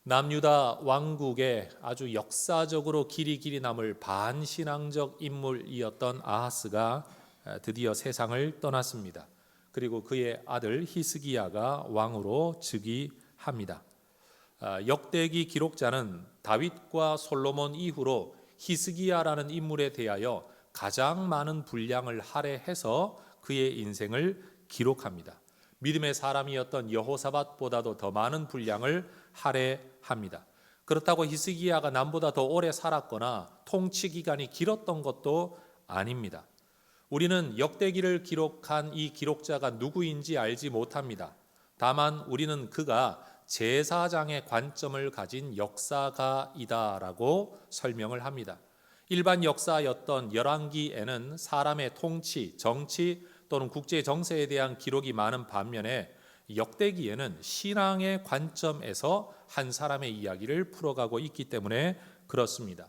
남유다 왕국의 아주 역사적으로 길이 남을 반신앙적 인물이었던 아하스가 드디어 세상을 떠났습니다. 그리고 그의 아들 히스기야가 왕으로 즉위합니다. 역대기 기록자는 다윗과 솔로몬 이후로 히스기야라는 인물에 대하여 가장 많은 분량을 할애해서 그의 인생을 기록합니다. 믿음의 사람이었던 여호사밧보다도 더 많은 분량을 할애합니다. 그렇다고 히스기야가 남보다 더 오래 살았거나 통치 기간이 길었던 것도 아닙니다. 우리는 역대기를 기록한 이 기록자가 누구인지 알지 못합니다. 다만 우리는 그가 제사장의 관점을 가진 역사가이다라고 설명을 합니다. 일반 역사였던 열왕기에는 사람의 통치, 정치 또는 국제 정세에 대한 기록이 많은 반면에 역대기에는 신앙의 관점에서 한 사람의 이야기를 풀어가고 있기 때문에 그렇습니다.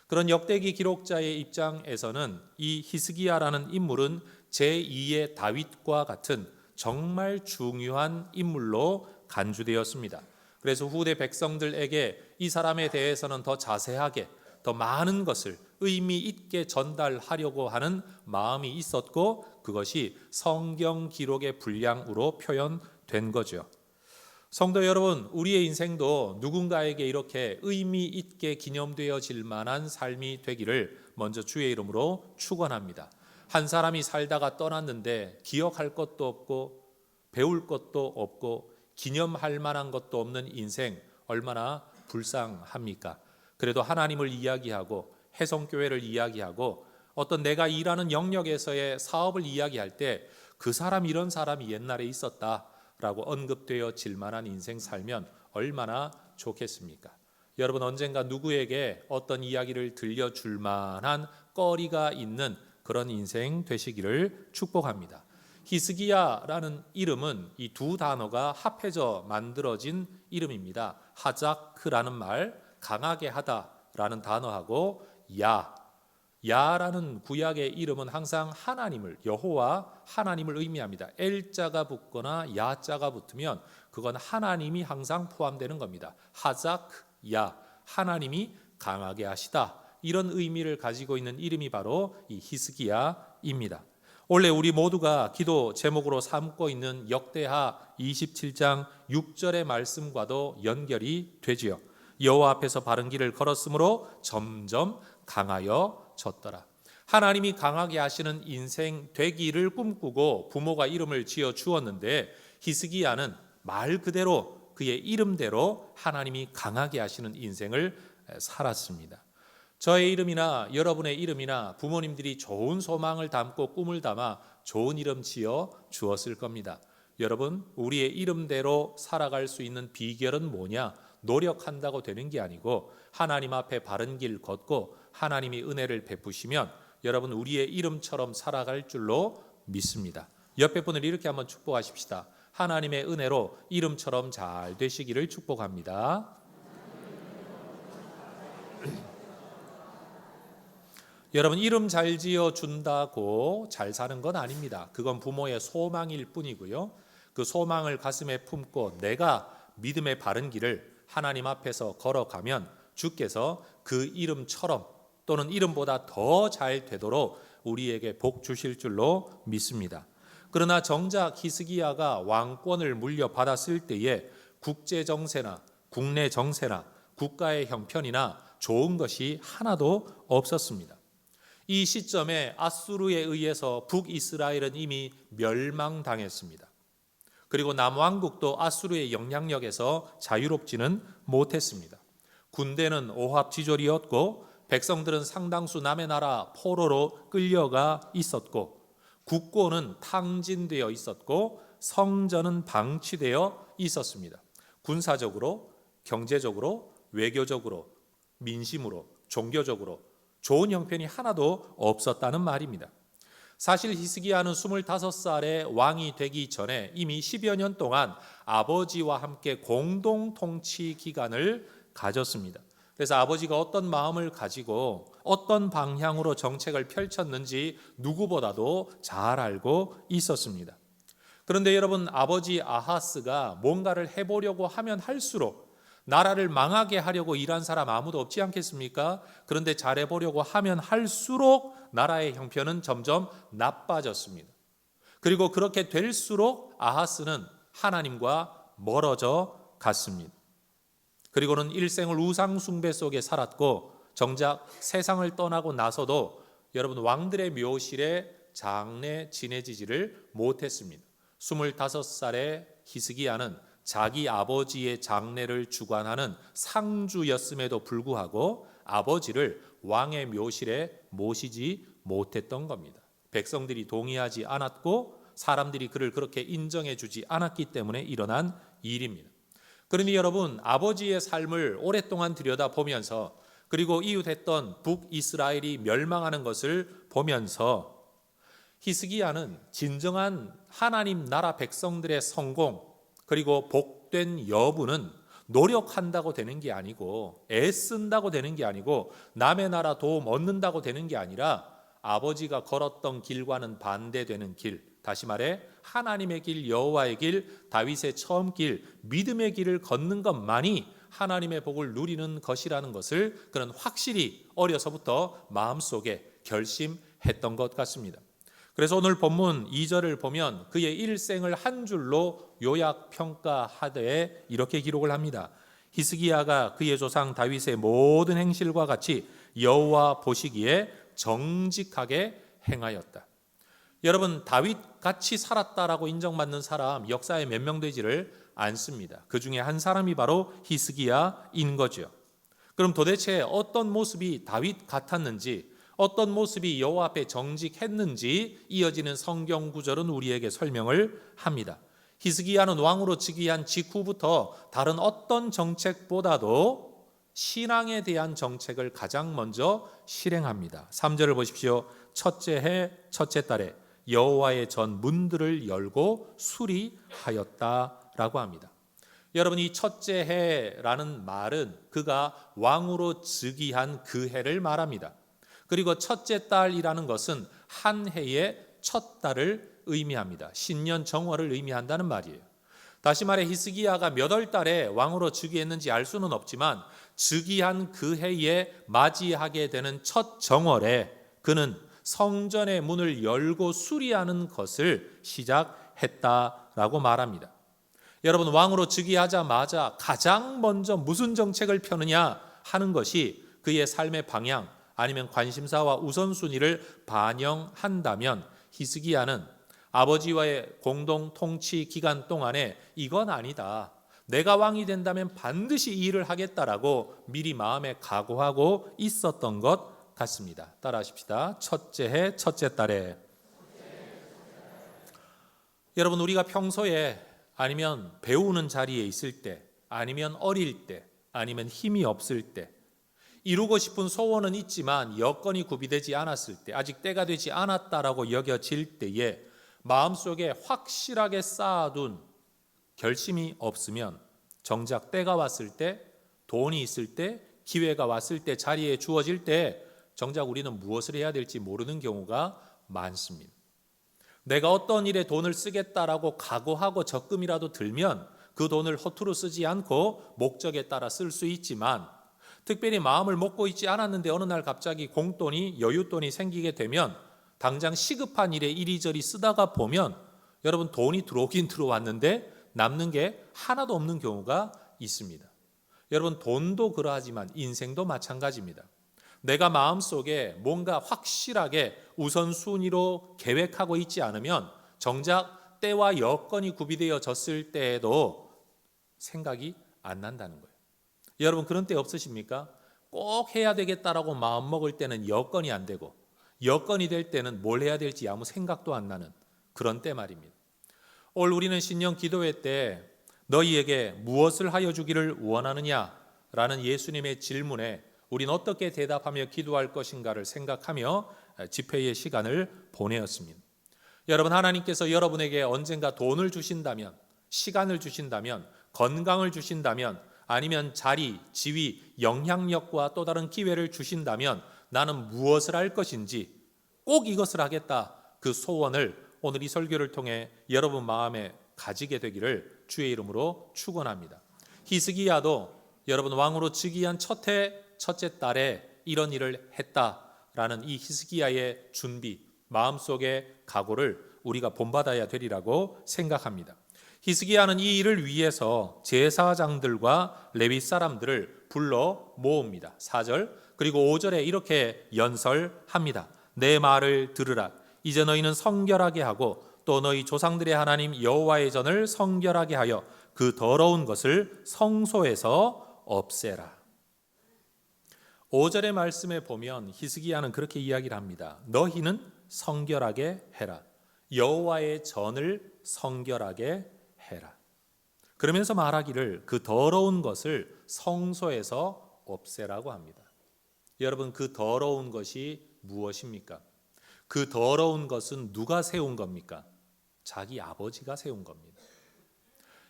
그런 역대기 기록자의 입장에서는 이 히스기야라는 인물은 제2의 다윗과 같은 정말 중요한 인물로 간주되었습니다. 그래서 후대 백성들에게 이 사람에 대해서는 더 자세하게 더 많은 것을 의미 있게 전달하려고 하는 마음이 있었고 그것이 성경 기록의 분량으로 표현된 거죠. 성도 여러분, 우리의 인생도 누군가에게 이렇게 의미 있게 기념되어질 만한 삶이 되기를 먼저 주의 이름으로 축원합니다. 한 사람이 살다가 떠났는데 기억할 것도 없고 배울 것도 없고 기념할 만한 것도 없는 인생 얼마나 불쌍합니까? 그래도 하나님을 이야기하고 해성교회를 이야기하고 어떤 내가 일하는 영역에서의 사업을 이야기할 때 그 사람 이런 사람이 옛날에 있었다라고 언급되어질 만한 인생 살면 얼마나 좋겠습니까? 여러분 언젠가 누구에게 어떤 이야기를 들려줄 만한 거리가 있는 그런 인생 되시기를 축복합니다. 히스기야라는 이름은 이 두 단어가 합해져 만들어진 이름입니다. 하자크라는 말, 강하게 하다라는 단어하고 야라는 구약의 이름은 항상 하나님을, 여호와 하나님을 의미합니다. 엘자가 붙거나 야자가 붙으면 그건 하나님이 항상 포함되는 겁니다. 하자크, 야, 하나님이 강하게 하시다. 이런 의미를 가지고 있는 이름이 바로 이 히스기야입니다. 원래 우리 모두가 기도 제목으로 삼고 있는 역대하 27장 6절의 말씀과도 연결이 되지요. 여호와 앞에서 바른 길을 걸었으므로 점점 강하여졌더라. 하나님이 강하게 하시는 인생 되기를 꿈꾸고 부모가 이름을 지어 주었는데 히스기야는 말 그대로 그의 이름대로 하나님이 강하게 하시는 인생을 살았습니다. 저의 이름이나 여러분의 이름이나 부모님들이 좋은 소망을 담고 꿈을 담아 좋은 이름 지어 주었을 겁니다. 여러분, 우리의 이름대로 살아갈 수 있는 비결은 뭐냐? 노력한다고 되는 게 아니고 하나님 앞에 바른 길 걷고 하나님이 은혜를 베푸시면 여러분 우리의 이름처럼 살아갈 줄로 믿습니다. 옆에 분을 이렇게 한번 축복하십시다. 하나님의 은혜로 이름처럼 잘 되시기를 축복합니다. 여러분 이름 잘 지어준다고 잘 사는 건 아닙니다. 그건 부모의 소망일 뿐이고요. 그 소망을 가슴에 품고 내가 믿음의 바른 길을 하나님 앞에서 걸어가면 주께서 그 이름처럼 또는 이름보다 더 잘 되도록 우리에게 복 주실 줄로 믿습니다. 그러나 정작 히스기야가 왕권을 물려받았을 때에 국제 정세나 국내 정세나 국가의 형편이나 좋은 것이 하나도 없었습니다. 이 시점에 아수르에 의해서 북이스라엘은 이미 멸망당했습니다. 그리고 남왕국도 아수르의 영향력에서 자유롭지는 못했습니다. 군대는 오합지졸이었고 백성들은 상당수 남의 나라 포로로 끌려가 있었고 국고는 탕진되어 있었고 성전은 방치되어 있었습니다. 군사적으로, 경제적으로, 외교적으로, 민심으로, 종교적으로 좋은 형편이 하나도 없었다는 말입니다. 사실 히스기야는 25살에 왕이 되기 전에 이미 10여 년 동안 아버지와 함께 공동 통치 기간을 가졌습니다. 그래서 아버지가 어떤 마음을 가지고 어떤 방향으로 정책을 펼쳤는지 누구보다도 잘 알고 있었습니다. 그런데 여러분 아버지 아하스가 뭔가를 해보려고 하면 할수록 나라를 망하게 하려고 일한 사람 아무도 없지 않겠습니까? 그런데 잘해보려고 하면 할수록 나라의 형편은 점점 나빠졌습니다. 그리고 그렇게 될수록 아하스는 하나님과 멀어져 갔습니다. 그리고는 일생을 우상 숭배 속에 살았고 정작 세상을 떠나고 나서도 여러분 왕들의 묘실에 장래 지내지지를 못했습니다. 25살의 히스기야는 자기 아버지의 장례를 주관하는 상주였음에도 불구하고 아버지를 왕의 묘실에 모시지 못했던 겁니다. 백성들이 동의하지 않았고 사람들이 그를 그렇게 인정해 주지 않았기 때문에 일어난 일입니다. 그러니 여러분, 아버지의 삶을 오랫동안 들여다보면서 그리고 이웃했던 북이스라엘이 멸망하는 것을 보면서 히스기야는 진정한 하나님 나라 백성들의 성공 그리고 복된 여부는 노력한다고 되는 게 아니고 애쓴다고 되는 게 아니고 남의 나라 도움 얻는다고 되는 게 아니라 아버지가 걸었던 길과는 반대되는 길, 다시 말해 하나님의 길, 여호와의 길, 다윗의 처음 길, 믿음의 길을 걷는 것만이 하나님의 복을 누리는 것이라는 것을 그는 확실히 어려서부터 마음속에 결심했던 것 같습니다. 그래서 오늘 본문 2절을 보면 그의 일생을 한 줄로 요약평가하되 이렇게 기록을 합니다. 히스기야가 그의 조상 다윗의 모든 행실과 같이 여호와 보시기에 정직하게 행하였다. 여러분, 다윗같이 살았다라고 인정받는 사람 역사에 몇 명 되지를 않습니다. 그 중에 한 사람이 바로 히스기야인 거죠. 그럼 도대체 어떤 모습이 다윗 같았는지, 어떤 모습이 여호와 앞에 정직했는지 이어지는 성경 구절은 우리에게 설명을 합니다. 히스기야는 왕으로 즉위한 직후부터 다른 어떤 정책보다도 신앙에 대한 정책을 가장 먼저 실행합니다. 3절을 보십시오. 첫째 해 첫째 달에 여호와의 전 문들을 열고 수리하였다라고 합니다. 여러분, 이 첫째 해라는 말은 그가 왕으로 즉위한 그 해를 말합니다. 그리고 첫째 달이라는 것은 한 해의 첫 달을 의미합니다. 신년 정월을 의미한다는 말이에요. 다시 말해 히스기야가 몇 월 달에 왕으로 즉위했는지 알 수는 없지만 즉위한 그 해에 맞이하게 되는 첫 정월에 그는 성전의 문을 열고 수리하는 것을 시작했다라고 말합니다. 여러분, 왕으로 즉위하자마자 가장 먼저 무슨 정책을 펴느냐 하는 것이 그의 삶의 방향 아니면 관심사와 우선순위를 반영한다면 히스기야는 아버지와의 공동 통치 기간 동안에 이건 아니다, 내가 왕이 된다면 반드시 이 일을 하겠다라고 미리 마음에 각오하고 있었던 것 같습니다. 따라하십시다. 첫째 해 첫째 달에. 여러분, 우리가 평소에 아니면 배우는 자리에 있을 때 아니면 어릴 때 아니면 힘이 없을 때 이루고 싶은 소원은 있지만 여건이 구비되지 않았을 때, 아직 때가 되지 않았다라고 여겨질 때에 마음속에 확실하게 쌓아둔 결심이 없으면 정작 때가 왔을 때, 돈이 있을 때, 기회가 왔을 때, 자리에 주어질 때 정작 우리는 무엇을 해야 될지 모르는 경우가 많습니다. 내가 어떤 일에 돈을 쓰겠다라고 각오하고 적금이라도 들면 그 돈을 허투루 쓰지 않고 목적에 따라 쓸 수 있지만 특별히 마음을 먹고 있지 않았는데 어느 날 갑자기 공돈이, 여윳돈이 생기게 되면 당장 시급한 일에 이리저리 쓰다가 보면 여러분, 돈이 들어오긴 들어왔는데 남는 게 하나도 없는 경우가 있습니다. 여러분, 돈도 그러하지만 인생도 마찬가지입니다. 내가 마음속에 뭔가 확실하게 우선순위로 계획하고 있지 않으면 정작 때와 여건이 구비되어졌을 때에도 생각이 안 난다는 거예요. 여러분, 그런 때 없으십니까? 꼭 해야 되겠다라고 마음먹을 때는 여건이 안 되고 여건이 될 때는 뭘 해야 될지 아무 생각도 안 나는 그런 때 말입니다. 올 우리는 신년 기도회 때 너희에게 무엇을 하여 주기를 원하느냐라는 예수님의 질문에 우린 어떻게 대답하며 기도할 것인가를 생각하며 집회의 시간을 보내었습니다. 여러분, 하나님께서 여러분에게 언젠가 돈을 주신다면, 시간을 주신다면, 건강을 주신다면, 아니면 자리, 지위, 영향력과 또 다른 기회를 주신다면 나는 무엇을 할 것인지 꼭 이것을 하겠다, 그 소원을 오늘 이 설교를 통해 여러분 마음에 가지게 되기를 주의 이름으로 축원합니다. 히스기야도 여러분 왕으로 즉위한 첫째 달에 이런 일을 했다라는 이 히스기야의 준비, 마음속의 각오를 우리가 본받아야 되리라고 생각합니다. 히스기야는 이 일을 위해서 제사장들과 레위 사람들을 불러 모읍니다. 4절 그리고 5절에 이렇게 연설합니다. 내 말을 들으라. 이제 너희는 성결하게 하고 또 너희 조상들의 하나님 여호와의 전을 성결하게 하여 그 더러운 것을 성소에서 없애라. 5절의 말씀에 보면 히스기야는 그렇게 이야기를 합니다. 너희는 성결하게 해라. 여호와의 전을 성결하게 해라. 그러면서 말하기를 그 더러운 것을 성소에서 없애라고 합니다. 여러분, 그 더러운 것이 무엇입니까? 그 더러운 것은 누가 세운 겁니까? 자기 아버지가 세운 겁니다.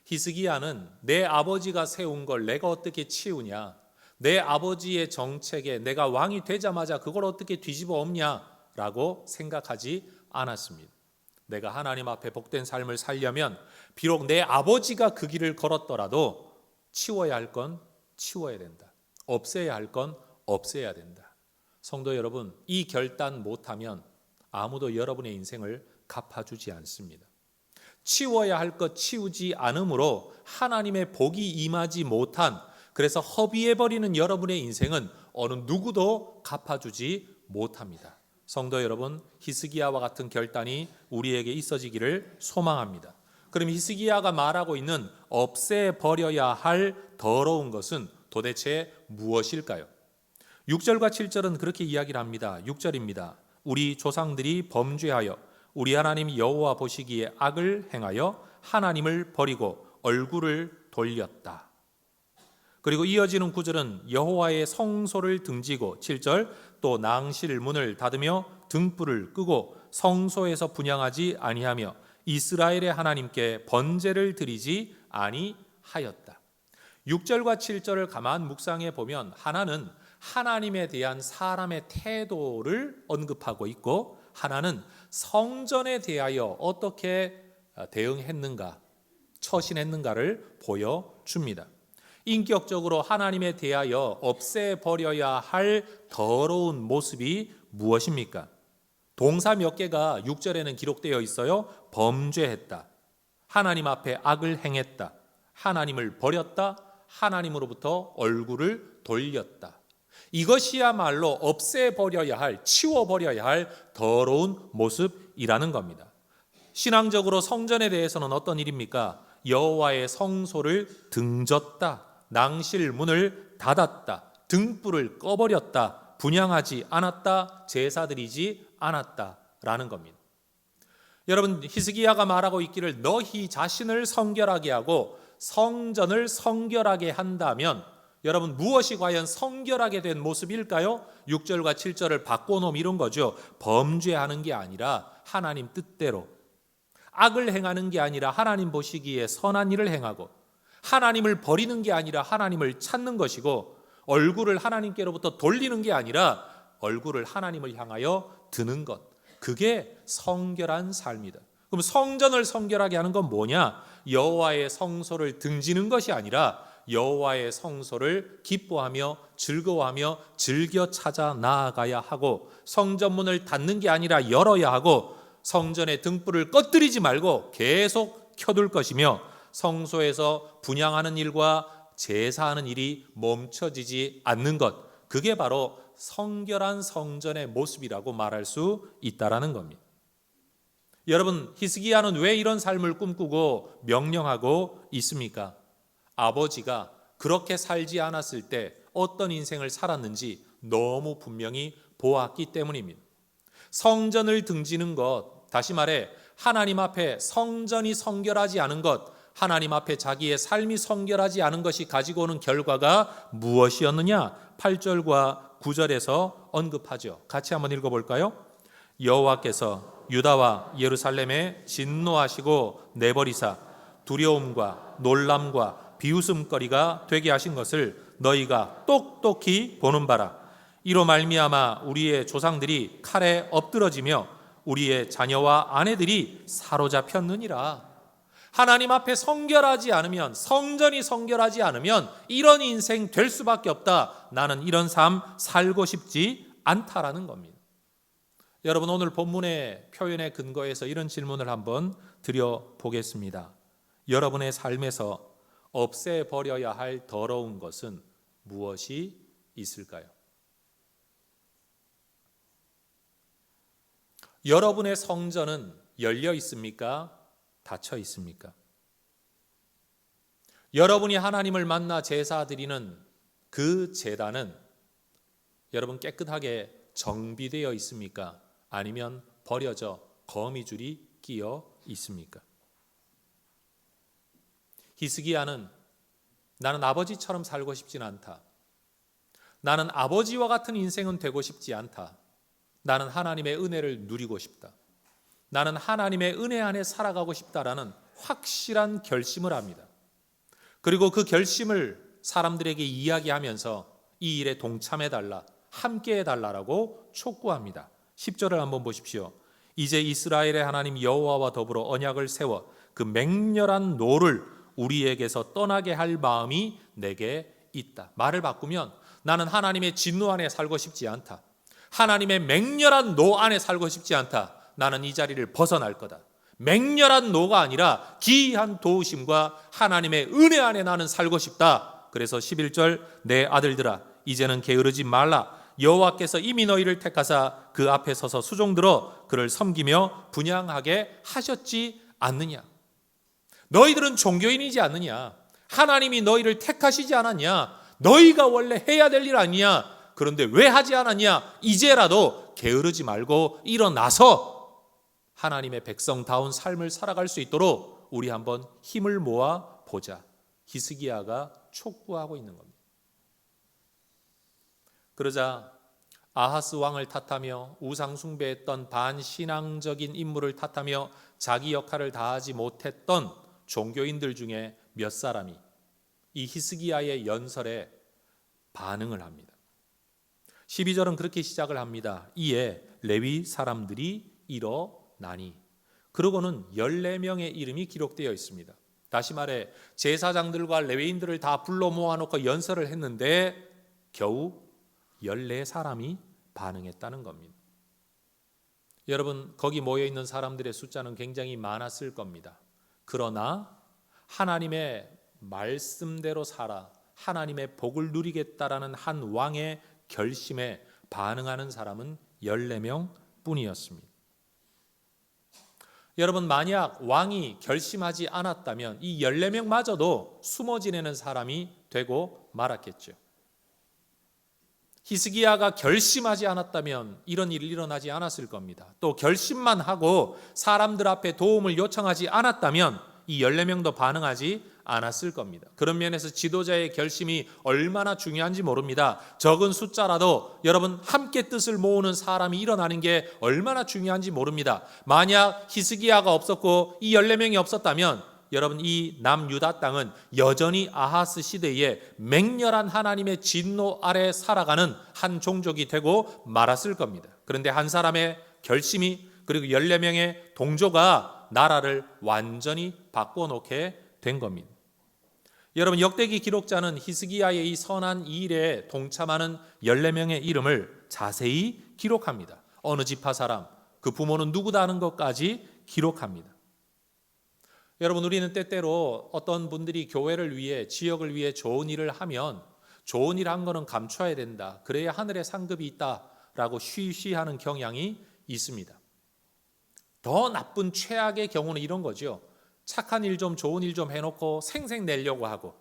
히스기야는 내 아버지가 세운 걸 내가 어떻게 치우냐? 내 아버지의 정책에 내가 왕이 되자마자 그걸 어떻게 뒤집어 엎냐라고 생각하지 않았습니다. 내가 하나님 앞에 복된 삶을 살려면 비록 내 아버지가 그 길을 걸었더라도 치워야 할 건 치워야 된다. 없애야 할 건 없애야 된다. 성도 여러분, 이 결단 못하면 아무도 여러분의 인생을 갚아주지 않습니다. 치워야 할 것 치우지 않으므로 하나님의 복이 임하지 못한, 그래서 허비해버리는 여러분의 인생은 어느 누구도 갚아주지 못합니다. 성도 여러분, 히스기야와 같은 결단이 우리에게 있어지기를 소망합니다. 그럼 히스기야가 말하고 있는 없애버려야 할 더러운 것은 도대체 무엇일까요? 6절과 7절은 그렇게 이야기를 합니다. 6절입니다. 우리 조상들이 범죄하여 우리 하나님 여호와 보시기에 악을 행하여 하나님을 버리고 얼굴을 돌렸다. 그리고 이어지는 9절은 여호와의 성소를 등지고 7절 또 낭실 문을 닫으며 등불을 끄고 성소에서 분향하지 아니하며 이스라엘의 하나님께 번제를 드리지 아니하였다. 6절과 7절을 가만 묵상해 보면 하나는 하나님에 대한 사람의 태도를 언급하고 있고 하나는 성전에 대하여 어떻게 대응했는가, 처신했는가를 보여줍니다. 인격적으로 하나님에 대하여 없애버려야 할 더러운 모습이 무엇입니까? 동사 몇 개가 6절에는 기록되어 있어요. 범죄했다, 하나님 앞에 악을 행했다, 하나님을 버렸다, 하나님으로부터 얼굴을 돌렸다. 이것이야말로 없애버려야 할, 치워버려야 할 더러운 모습이라는 겁니다. 신앙적으로 성전에 대해서는 어떤 일입니까? 여호와의 성소를 등졌다, 낭실 문을 닫았다, 등불을 꺼버렸다, 분향하지 않았다, 제사 드리지 않았다라는 겁니다. 여러분, 히스기야가 말하고 있기를 너희 자신을 성결하게 하고 성전을 성결하게 한다면 여러분, 무엇이 과연 성결하게 된 모습일까요? 6절과 7절을 바꿔놓으면 이런 거죠. 범죄하는 게 아니라 하나님 뜻대로, 악을 행하는 게 아니라 하나님 보시기에 선한 일을 행하고, 하나님을 버리는 게 아니라 하나님을 찾는 것이고, 얼굴을 하나님께로부터 돌리는 게 아니라 얼굴을 하나님을 향하여 드는 것, 그게 성결한 삶이다. 그럼 성전을 성결하게 하는 건 뭐냐? 여호와의 성소를 등지는 것이 아니라 여호와의 성소를 기뻐하며 즐거워하며 즐겨 찾아 나아가야 하고, 성전문을 닫는 게 아니라 열어야 하고, 성전의 등불을 꺼뜨리지 말고 계속 켜둘 것이며, 성소에서 분향하는 일과 제사하는 일이 멈춰지지 않는 것, 그게 바로 성결한 성전의 모습이라고 말할 수 있다라는 겁니다. 여러분, 히스기야는 왜 이런 삶을 꿈꾸고 명령하고 있습니까? 아버지가 그렇게 살지 않았을 때 어떤 인생을 살았는지 너무 분명히 보았기 때문입니다. 성전을 등지는 것, 다시 말해 하나님 앞에 성전이 성결하지 않은 것, 하나님 앞에 자기의 삶이 성결하지 않은 것이 가지고 오는 결과가 무엇이었느냐? 8절과 9절에서 언급하죠. 같이 한번 읽어볼까요? 여호와께서 유다와 예루살렘에 진노하시고 내버리사 두려움과 놀람과 비웃음거리가 되게 하신 것을 너희가 똑똑히 보는 바라. 이로 말미암아 우리의 조상들이 칼에 엎드러지며 우리의 자녀와 아내들이 사로잡혔느니라. 하나님 앞에 성결하지 않으면, 성전이 성결하지 않으면 이런 인생 될 수밖에 없다. 나는 이런 삶 살고 싶지 않다라는 겁니다. 여러분, 오늘 본문의 표현에 근거해서 이런 질문을 한번 드려보겠습니다. 여러분의 삶에서 없애버려야 할 더러운 것은 무엇이 있을까요? 여러분의 성전은 열려 있습니까? 닫혀 있습니까? 여러분이 하나님을 만나 제사 드리는 그 제단은 여러분 깨끗하게 정비되어 있습니까? 아니면 버려져 거미줄이 끼어 있습니까? 히스기야는 나는 아버지처럼 살고 싶진 않다. 나는 아버지와 같은 인생은 되고 싶지 않다. 나는 하나님의 은혜를 누리고 싶다. 나는 하나님의 은혜 안에 살아가고 싶다라는 확실한 결심을 합니다. 그리고 그 결심을 사람들에게 이야기하면서 이 일에 동참해달라, 함께해달라고 촉구합니다. 10절을 한번 보십시오. 이제 이스라엘의 하나님 여호와와 더불어 언약을 세워 그 맹렬한 노를 우리에게서 떠나게 할 마음이 내게 있다. 말을 바꾸면 나는 하나님의 진노 안에 살고 싶지 않다. 하나님의 맹렬한 노 안에 살고 싶지 않다. 나는 이 자리를 벗어날 거다. 맹렬한 노가 아니라 기이한 도우심과 하나님의 은혜 안에 나는 살고 싶다. 그래서 11절 내 아들들아 이제는 게으르지 말라. 여호와께서 이미 너희를 택하사 그 앞에 서서 수종들어 그를 섬기며 분향하게 하셨지 않느냐. 너희들은 종교인이지 않느냐. 하나님이 너희를 택하시지 않았냐. 너희가 원래 해야 될 일 아니냐. 그런데 왜 하지 않았냐? 이제라도 게으르지 말고 일어나서 하나님의 백성다운 삶을 살아갈 수 있도록 우리 한번 힘을 모아 보자. 히스기야가 촉구하고 있는 겁니다. 그러자 아하스 왕을 탓하며 우상 숭배했던 반신앙적인 인물을 탓하며 자기 역할을 다하지 못했던 종교인들 중에 몇 사람이 이 히스기야의 연설에 반응을 합니다. 12절은 그렇게 시작을 합니다. 이에 레위 사람들이 일어나니. 그러고는 14명의 이름이 기록되어 있습니다. 다시 말해 제사장들과 레위인들을 다 불러 모아놓고 연설을 했는데 겨우 14사람이 반응했다는 겁니다. 여러분, 거기 모여있는 사람들의 숫자는 굉장히 많았을 겁니다. 그러나 하나님의 말씀대로 살아 하나님의 복을 누리겠다라는 한 왕의 결심에 반응하는 사람은 14명 뿐이었습니다. 여러분, 만약 왕이 결심하지 않았다면 이 14명마저도 숨어 지내는 사람이 되고 말았겠죠. 히스기야가 결심하지 않았다면 이런 일이 일어나지 않았을 겁니다. 또 결심만 하고 사람들 앞에 도움을 요청하지 않았다면 이 14명도 반응하지 않았을 겁니다. 그런 면에서 지도자의 결심이 얼마나 중요한지 모릅니다. 적은 숫자라도 여러분 함께 뜻을 모으는 사람이 일어나는 게 얼마나 중요한지 모릅니다. 만약 히스기야가 없었고 이 14명이 없었다면 여러분 이 남유다 땅은 여전히 아하스 시대에 맹렬한 하나님의 진노 아래 살아가는 한 종족이 되고 말았을 겁니다. 그런데 한 사람의 결심이 그리고 14명의 동조가 나라를 완전히 바꿔놓게 된 겁니다. 여러분, 역대기 기록자는 히스기야의 이 선한 이 일에 동참하는 14명의 이름을 자세히 기록합니다. 어느 지파 사람, 그 부모는 누구다 하는 것까지 기록합니다. 여러분, 우리는 때때로 어떤 분들이 교회를 위해, 지역을 위해 좋은 일을 하면 좋은 일 한 거는 감춰야 된다. 그래야 하늘에 상급이 있다라고 쉬쉬하는 경향이 있습니다. 더 나쁜 최악의 경우는 이런 거죠. 착한 일 좀 좋은 일 좀 해놓고 생색 내려고 하고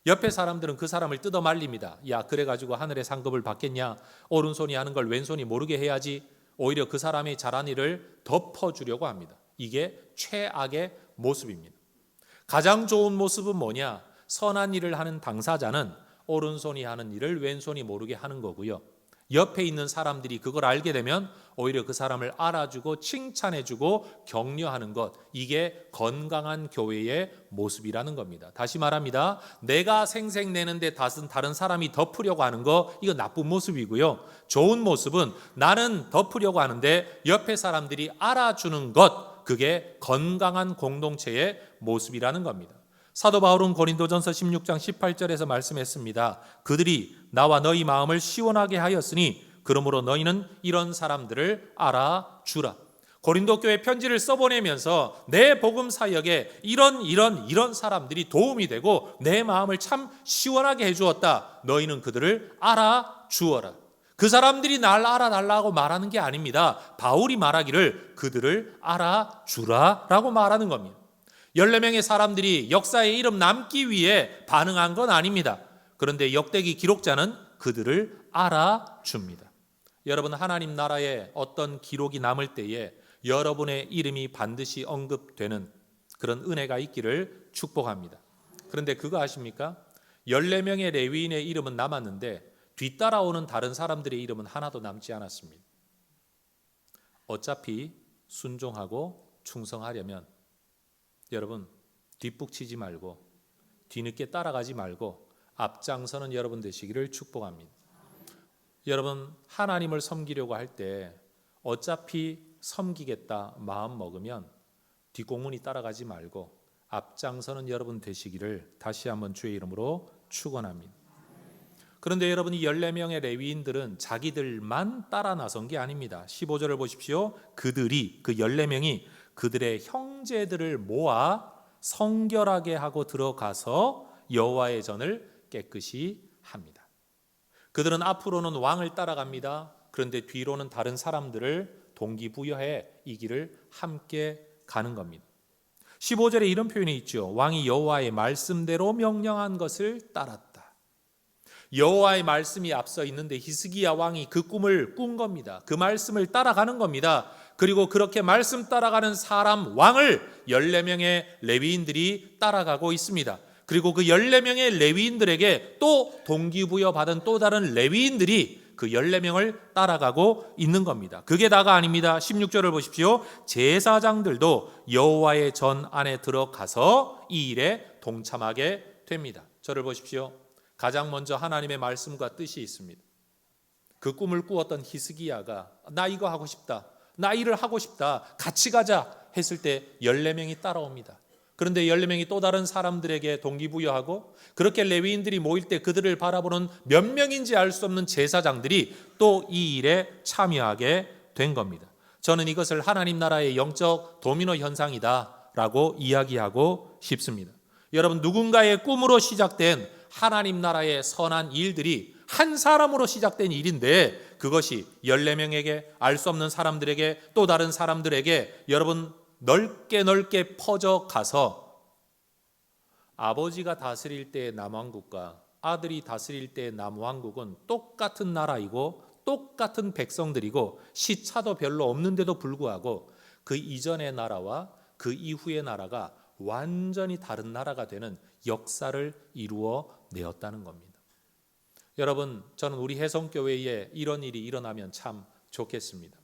옆에 사람들은 그 사람을 뜯어 말립니다. 야, 그래가지고 하늘의 상급을 받겠냐? 오른손이 하는 걸 왼손이 모르게 해야지. 오히려 그 사람이 잘한 일을 덮어주려고 합니다. 이게 최악의 모습입니다. 가장 좋은 모습은 뭐냐? 선한 일을 하는 당사자는 오른손이 하는 일을 왼손이 모르게 하는 거고요. 옆에 있는 사람들이 그걸 알게 되면 오히려 그 사람을 알아주고 칭찬해주고 격려하는 것, 이게 건강한 교회의 모습이라는 겁니다. 다시 말합니다. 내가 생색내는데 다른 사람이 덮으려고 하는 거, 이거 나쁜 모습이고요. 좋은 모습은 나는 덮으려고 하는데 옆에 사람들이 알아주는 것, 그게 건강한 공동체의 모습이라는 겁니다. 사도 바울은 고린도전서 16장 18절에서 말씀했습니다. 그들이 나와 너희 마음을 시원하게 하였으니 그러므로 너희는 이런 사람들을 알아주라. 고린도 교회 편지를 써보내면서 내 복음 사역에 이런 사람들이 도움이 되고 내 마음을 참 시원하게 해주었다. 너희는 그들을 알아주어라. 그 사람들이 날 알아달라고 말하는 게 아닙니다. 바울이 말하기를 그들을 알아주라라고 말하는 겁니다. 14명의 사람들이 역사에 이름 남기 위해 반응한 건 아닙니다. 그런데 역대기 기록자는 그들을 알아줍니다. 여러분, 하나님 나라에 어떤 기록이 남을 때에 여러분의 이름이 반드시 언급되는 그런 은혜가 있기를 축복합니다. 그런데 그거 아십니까? 14명의 레위인의 이름은 남았는데 뒤따라오는 다른 사람들의 이름은 하나도 남지 않았습니다. 어차피 순종하고 충성하려면 여러분 뒷북치지 말고 뒤늦게 따라가지 말고 앞장서는 여러분 되시기를 축복합니다. 여러분, 하나님을 섬기려고 할 때 어차피 섬기겠다 마음 먹으면 뒷공문이 따라가지 말고 앞장서는 여러분 되시기를 다시 한번 주의 이름으로 축원합니다. 그런데 여러분, 이 14명의 레위인들은 자기들만 따라 나선 게 아닙니다. 15절을 보십시오. 그들이, 그 14명이 그들의 형제들을 모아 성결하게 하고 들어가서 여호와의 전을 깨끗이 합니다. 그들은 앞으로는 왕을 따라갑니다. 그런데 뒤로는 다른 사람들을 동기부여해 이 길을 함께 가는 겁니다. 15절에 이런 표현이 있죠. 왕이 여호와의 말씀대로 명령한 것을 따랐다. 여호와의 말씀이 앞서 있는데 히스기야 왕이 그 꿈을 꾼 겁니다. 그 말씀을 따라가는 겁니다. 그리고 그렇게 말씀 따라가는 사람 왕을 14명의 레위인들이 따라가고 있습니다. 그리고 그 14명의 레위인들에게 또 동기부여 받은 또 다른 레위인들이 그 14명을 따라가고 있는 겁니다. 그게 다가 아닙니다. 16절을 보십시오. 제사장들도 여호와의 전 안에 들어가서 이 일에 동참하게 됩니다. 저를 보십시오. 가장 먼저 하나님의 말씀과 뜻이 있습니다. 그 꿈을 꾸었던 히스기야가 나 이거 하고 싶다, 나 일을 하고 싶다, 같이 가자 했을 때 14명이 따라옵니다. 그런데 14명이 또 다른 사람들에게 동기부여하고 그렇게 레위인들이 모일 때 그들을 바라보는 몇 명인지 알 수 없는 제사장들이 또 이 일에 참여하게 된 겁니다. 저는 이것을 하나님 나라의 영적 도미노 현상이다 라고 이야기하고 싶습니다. 여러분, 누군가의 꿈으로 시작된 하나님 나라의 선한 일들이 한 사람으로 시작된 일인데 그것이 14명에게, 알 수 없는 사람들에게, 또 다른 사람들에게 여러분 넓게 퍼져가서 아버지가 다스릴 때의 남왕국과 아들이 다스릴 때의 남왕국은 똑같은 나라이고 똑같은 백성들이고 시차도 별로 없는데도 불구하고 그 이전의 나라와 그 이후의 나라가 완전히 다른 나라가 되는 역사를 이루어 내었다는 겁니다. 여러분, 저는 우리 혜성교회에 이런 일이 일어나면 참 좋겠습니다.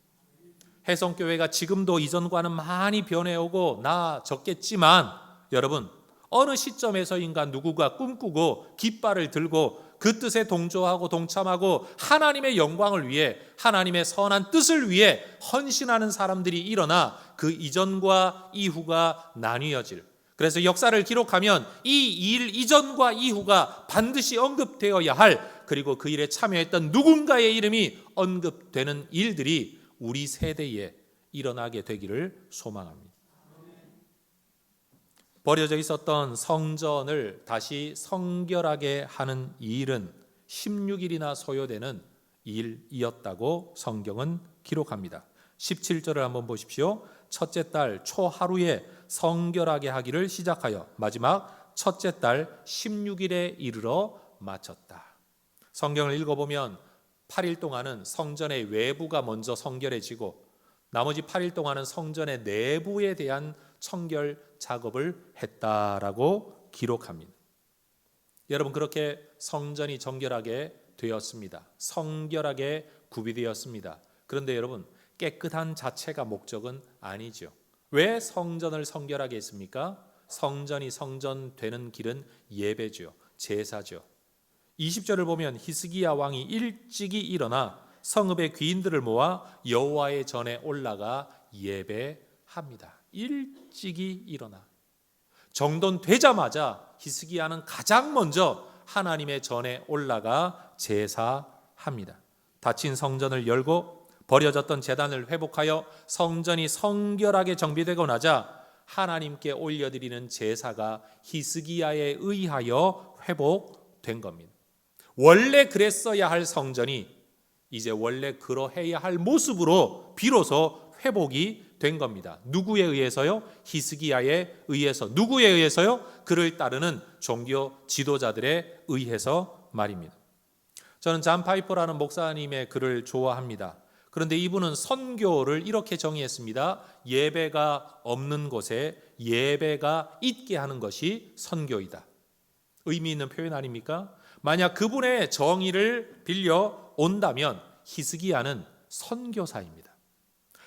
혜성교회가 지금도 이전과는 많이 변해오고 나아졌겠지만 여러분, 어느 시점에서인가 누구가 꿈꾸고 깃발을 들고 그 뜻에 동조하고 동참하고 하나님의 영광을 위해, 하나님의 선한 뜻을 위해 헌신하는 사람들이 일어나 그 이전과 이후가 나뉘어질, 그래서 역사를 기록하면 이 일 이전과 이후가 반드시 언급되어야 할, 그리고 그 일에 참여했던 누군가의 이름이 언급되는 일들이 우리 세대에 일어나게 되기를 소망합니다. 버려져 있었던 성전을 다시 성결하게 하는 이 일은 16일이나 소요되는 일이었다고 성경은 기록합니다. 17절을 한번 보십시오. 첫째 달 초하루에 성결하게 하기를 시작하여 마지막 첫째 달 16일에 이르러 마쳤다. 성경을 읽어보면 8일 동안은 성전의 외부가 먼저 성결해지고 나머지 8일 동안은 성전의 내부에 대한 청결 작업을 했다라고 기록합니다. 여러분, 그렇게 성전이 정결하게 되었습니다. 성결하게 구비되었습니다. 그런데 여러분, 깨끗한 자체가 목적은 아니죠. 왜 성전을 성결하게 했습니까? 성전이 성전되는 길은 예배죠. 제사죠. 20절을 보면 히스기야 왕이 일찍이 일어나 성읍의 귀인들을 모아 여호와의 전에 올라가 예배합니다. 일찍이 일어나 정돈 되자마자 히스기야는 가장 먼저 하나님의 전에 올라가 제사합니다. 닫힌 성전을 열고 버려졌던 제단을 회복하여 성전이 성결하게 정비되고 나자 하나님께 올려드리는 제사가 히스기야에 의하여 회복된 겁니다. 원래 그랬어야 할 성전이 이제 원래 그러해야 할 모습으로 비로소 회복이 된 겁니다. 누구에 의해서요? 히스기야에 의해서. 누구에 의해서요? 그를 따르는 종교 지도자들에 의해서 말입니다. 저는 잔 파이퍼라는 목사님의 글을 좋아합니다. 그런데 이분은 선교를 이렇게 정의했습니다. 예배가 없는 곳에 예배가 있게 하는 것이 선교이다. 의미 있는 표현 아닙니까? 만약 그분의 정의를 빌려 온다면 히스기야는 선교사입니다.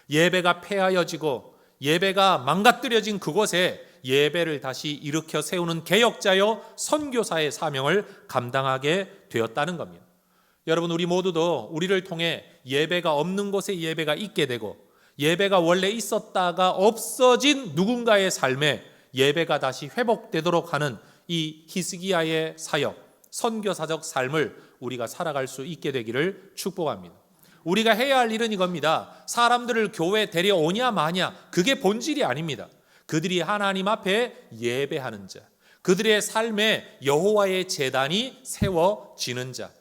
예배가 폐하여지고 예배가 망가뜨려진 그곳에 예배를 다시 일으켜 세우는 개혁자여 선교사의 사명을 감당하게 되었다는 겁니다. 여러분, 우리 모두도 우리를 통해 예배가 없는 곳에 예배가 있게 되고 예배가 원래 있었다가 없어진 누군가의 삶에 예배가 다시 회복되도록 하는 이 히스기야의 사역, 선교사적 삶을 우리가 살아갈 수 있게 되기를 축복합니다. 우리가 해야 할 일은 이겁니다. 사람들을 교회에 데려오냐 마냐, 그게 본질이 아닙니다. 그들이 하나님 앞에 예배하는 자, 그들의 삶에 여호와의 제단이 세워지는 자,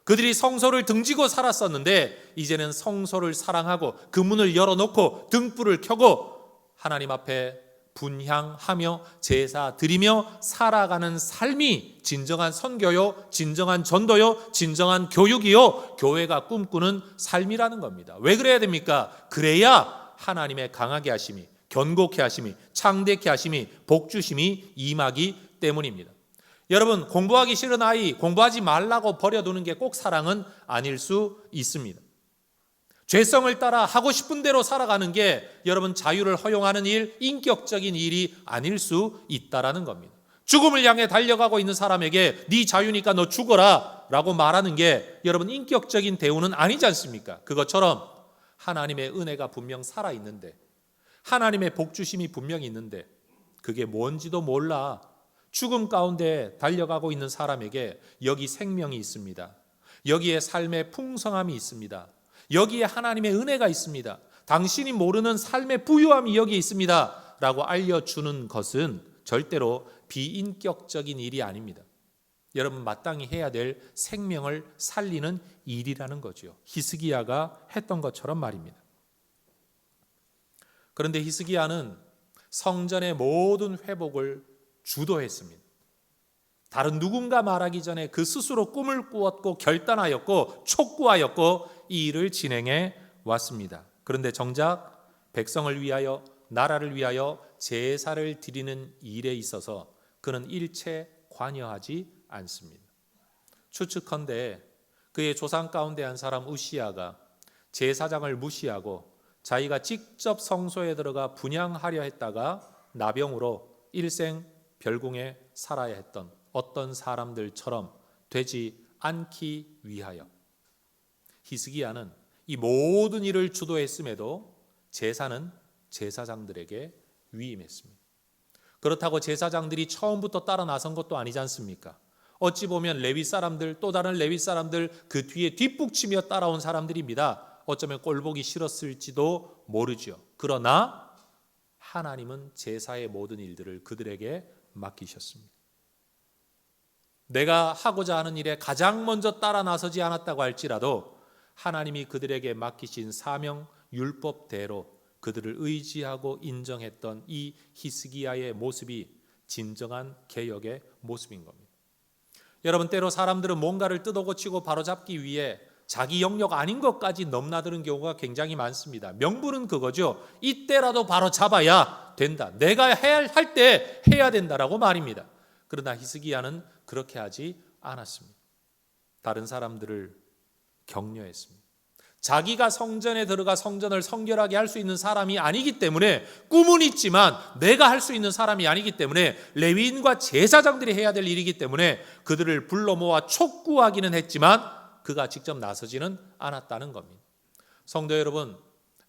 그들이 성소를 등지고 살았었는데 이제는 성소를 사랑하고 그 문을 열어놓고 등불을 켜고 하나님 앞에 분향하며 제사 드리며 살아가는 삶이 진정한 선교요, 진정한 전도요, 진정한 교육이요, 교회가 꿈꾸는 삶이라는 겁니다. 왜 그래야 됩니까? 그래야 하나님의 강하게 하심이, 견고케 하심이, 창대케 하심이, 복주심이 임하기 때문입니다. 여러분, 공부하기 싫은 아이 공부하지 말라고 버려두는 게 꼭 사랑은 아닐 수 있습니다. 죄성을 따라 하고 싶은 대로 살아가는 게 여러분 자유를 허용하는 일, 인격적인 일이 아닐 수 있다라는 겁니다. 죽음을 향해 달려가고 있는 사람에게 네 자유니까 너 죽어라 라고 말하는 게 여러분 인격적인 대우는 아니지 않습니까? 그것처럼 하나님의 은혜가 분명 살아있는데, 하나님의 복주심이 분명히 있는데 그게 뭔지도 몰라 죽음 가운데 달려가고 있는 사람에게 여기 생명이 있습니다. 여기에 삶의 풍성함이 있습니다. 여기에 하나님의 은혜가 있습니다. 당신이 모르는 삶의 부유함이 여기 있습니다 라고 알려주는 것은 절대로 비인격적인 일이 아닙니다. 여러분, 마땅히 해야 될 생명을 살리는 일이라는 거죠. 히스기야가 했던 것처럼 말입니다. 그런데 히스기야는 성전의 모든 회복을 주도했습니다. 다른 누군가 말하기 전에 그 스스로 꿈을 꾸었고 결단하였고 촉구하였고 이 일을 진행해 왔습니다. 그런데 정작 백성을 위하여, 나라를 위하여 제사를 드리는 일에 있어서 그는 일체 관여하지 않습니다. 추측컨대 그의 조상 가운데 한 사람 우시야가 제사장을 무시하고 자기가 직접 성소에 들어가 분향하려 했다가 나병으로 일생 별궁에 살아야 했던 어떤 사람들처럼 되지 않기 위하여 히스기야는 이 모든 일을 주도했음에도 제사는 제사장들에게 위임했습니다. 그렇다고 제사장들이 처음부터 따라 나선 것도 아니지 않습니까? 어찌 보면 레위 사람들, 또 다른 레위 사람들 그 뒤에 뒷북치며 따라온 사람들입니다. 어쩌면 꼴보기 싫었을지도 모르죠. 그러나 하나님은 제사의 모든 일들을 그들에게 맡기셨습니다. 내가 하고자 하는 일에 가장 먼저 따라 나서지 않았다고 할지라도 하나님이 그들에게 맡기신 사명 율법대로 그들을 의지하고 인정했던 이 히스기야의 모습이 진정한 개혁의 모습인 겁니다. 여러분, 때로 사람들은 뭔가를 뜯어고치고 바로잡기 위해 자기 영역 아닌 것까지 넘나드는 경우가 굉장히 많습니다. 명분은 그거죠. 이때라도 바로 잡아야 된다. 내가 할 때 해야 된다라고 말입니다. 그러나 히스기야는 그렇게 하지 않았습니다. 다른 사람들을 격려했습니다. 자기가 성전에 들어가 성전을 성결하게 할 수 있는 사람이 아니기 때문에, 꿈은 있지만 내가 할 수 있는 사람이 아니기 때문에, 레위인과 제사장들이 해야 될 일이기 때문에 그들을 불러 모아 촉구하기는 했지만 그가 직접 나서지는 않았다는 겁니다. 성도 여러분,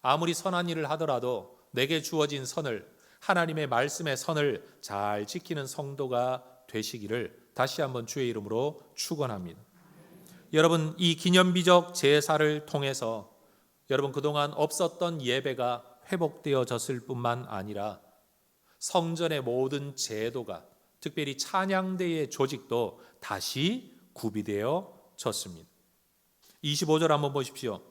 아무리 선한 일을 하더라도 내게 주어진 선을 하나님의 말씀의 선을 잘 지키는 성도가 되시기를 다시 한번 주의 이름으로 축원합니다. 여러분, 이 기념비적 제사를 통해서 여러분 그동안 없었던 예배가 회복되어졌을 뿐만 아니라 성전의 모든 제도가, 특별히 찬양대의 조직도 다시 구비되어졌습니다. 25절 한번 보십시오.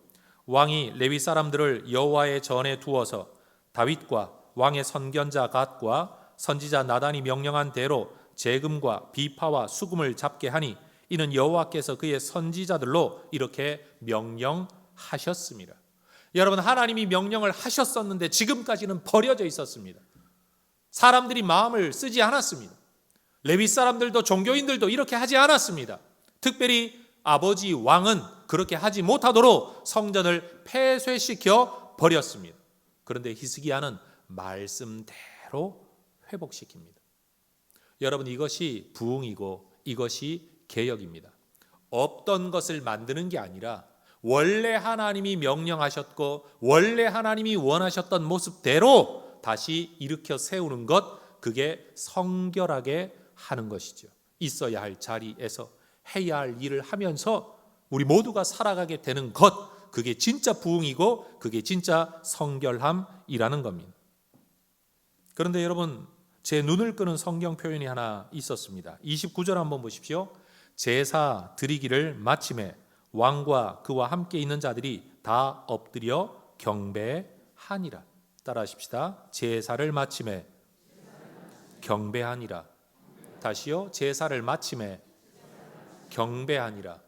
왕이 레위 사람들을 여호와의 전에 두어서 다윗과 왕의 선견자 갓과 선지자 나단이 명령한 대로 재금과 비파와 수금을 잡게 하니 이는 여호와께서 그의 선지자들로 이렇게 명령하셨습니다. 여러분, 하나님이 명령을 하셨었는데 지금까지는 버려져 있었습니다. 사람들이 마음을 쓰지 않았습니다. 레위 사람들도 종교인들도 이렇게 하지 않았습니다. 특별히 아버지 왕은 그렇게 하지 못하도록 성전을 폐쇄시켜 버렸습니다. 그런데 히스기야는 말씀대로 회복시킵니다. 여러분, 이것이 부흥이고 이것이 개혁입니다. 없던 것을 만드는 게 아니라 원래 하나님이 명령하셨고 원래 하나님이 원하셨던 모습대로 다시 일으켜 세우는 것, 그게 성결하게 하는 것이죠. 있어야 할 자리에서 해야 할 일을 하면서 우리 모두가 살아가게 되는 것, 그게 진짜 부흥이고 그게 진짜 성결함이라는 겁니다. 그런데 여러분, 제 눈을 끄는 성경 표현이 하나 있었습니다. 29절 한번 보십시오. 제사 드리기를 마침에 왕과 그와 함께 있는 자들이 다 엎드려 경배하니라. 따라하십시다. 제사를 마침에 경배하니라. 다시요. 제사를 마침에 경배하니라.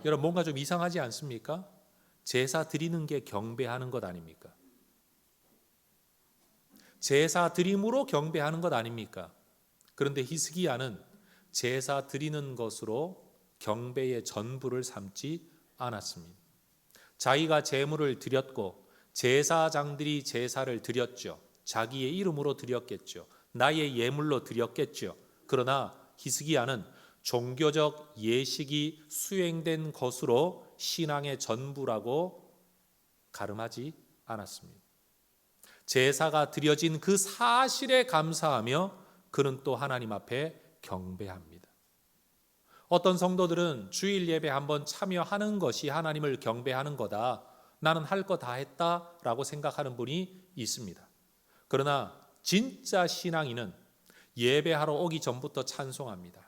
여러분, 뭔가 좀 이상하지 않습니까? 제사 드리는 게 경배하는 것 아닙니까? 제사 드림으로 경배하는 것 아닙니까? 그런데 히스기야는 제사 드리는 것으로 경배의 전부를 삼지 않았습니다. 자기가 제물을 드렸고 제사장들이 제사를 드렸죠. 자기의 이름으로 드렸겠죠. 나의 예물로 드렸겠죠. 그러나 히스기야는 종교적 예식이 수행된 것으로 신앙의 전부라고 가름하지 않았습니다. 제사가 드려진 그 사실에 감사하며 그는 또 하나님 앞에 경배합니다. 어떤 성도들은 주일 예배 한번 참여하는 것이 하나님을 경배하는 거다, 나는 할 거 다 했다라고 생각하는 분이 있습니다. 그러나 진짜 신앙인은 예배하러 오기 전부터 찬송합니다.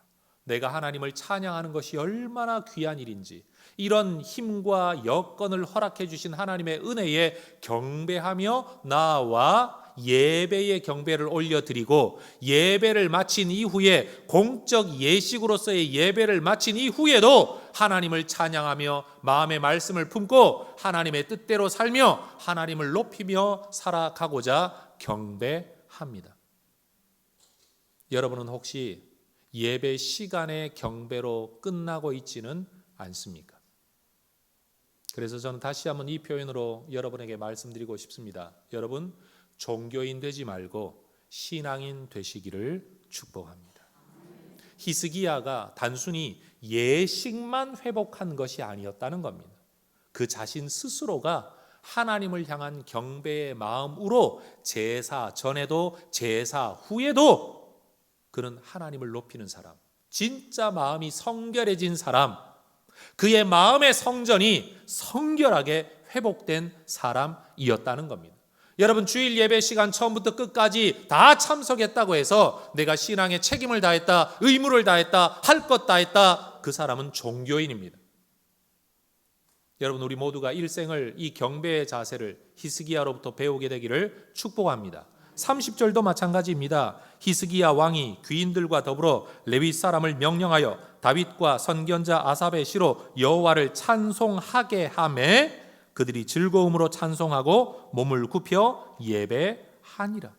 내가 하나님을 찬양하는 것이 얼마나 귀한 일인지, 이런 힘과 여건을 허락해 주신 하나님의 은혜에 경배하며 나와 예배의 경배를 올려드리고, 예배를 마친 이후에 공적 예식으로서의 예배를 마친 이후에도 하나님을 찬양하며 마음의 말씀을 품고 하나님의 뜻대로 살며 하나님을 높이며 살아가고자 경배합니다. 여러분은 혹시 예배 시간의 경배로 끝나고 있지는 않습니까? 그래서 저는 다시 한번 이 표현으로 여러분에게 말씀드리고 싶습니다. 여러분, 종교인 되지 말고 신앙인 되시기를 축복합니다. 히스기야가 단순히 예식만 회복한 것이 아니었다는 겁니다. 그 자신 스스로가 하나님을 향한 경배의 마음으로 제사 전에도 제사 후에도 그는 하나님을 높이는 사람, 진짜 마음이 성결해진 사람, 그의 마음의 성전이 성결하게 회복된 사람이었다는 겁니다. 여러분, 주일 예배 시간 처음부터 끝까지 다 참석했다고 해서 내가 신앙에 책임을 다했다, 의무를 다했다, 할 것 다 했다, 그 사람은 종교인입니다. 여러분, 우리 모두가 일생을 이 경배의 자세를 히스기야로부터 배우게 되기를 축복합니다. 30절도 마찬가지입니다. 히스기야 왕이 귀인들과 더불어 레위 사람을 명령하여 다윗과 선견자 아삽의 시로 여호와를 찬송하게 하매 그들이 즐거움으로 찬송하고 몸을 굽혀 예배하니라.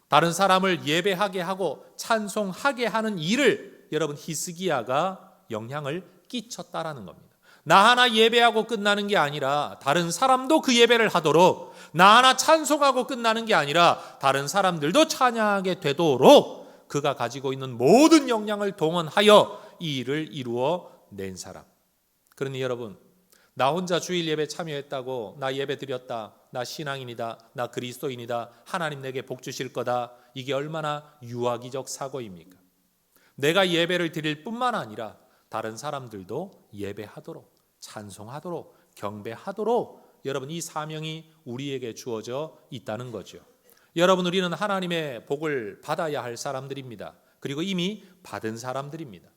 다른 사람을 예배하게 하고 찬송하게 하는 일을 여러분, 히스기야가 영향을 끼쳤다라는 겁니다. 나 하나 예배하고 끝나는 게 아니라 다른 사람도 그 예배를 하도록, 나 하나 찬송하고 끝나는 게 아니라 다른 사람들도 찬양하게 되도록 그가 가지고 있는 모든 역량을 동원하여 이 일을 이루어 낸 사람. 그러니 여러분, 나 혼자 주일 예배 참여했다고, 나 예배 드렸다, 나 신앙인이다, 나 그리스도인이다, 하나님 내게 복 주실 거다. 이게 얼마나 유아기적 사고입니까? 내가 예배를 드릴 뿐만 아니라 다른 사람들도 예배하도록, 찬송하도록, 경배하도록 여러분 이 사명이 우리에게 주어져 있다는 거죠. 여러분, 우리는 하나님의 복을 받아야 할 사람들입니다. 그리고 이미 받은 사람들입니다.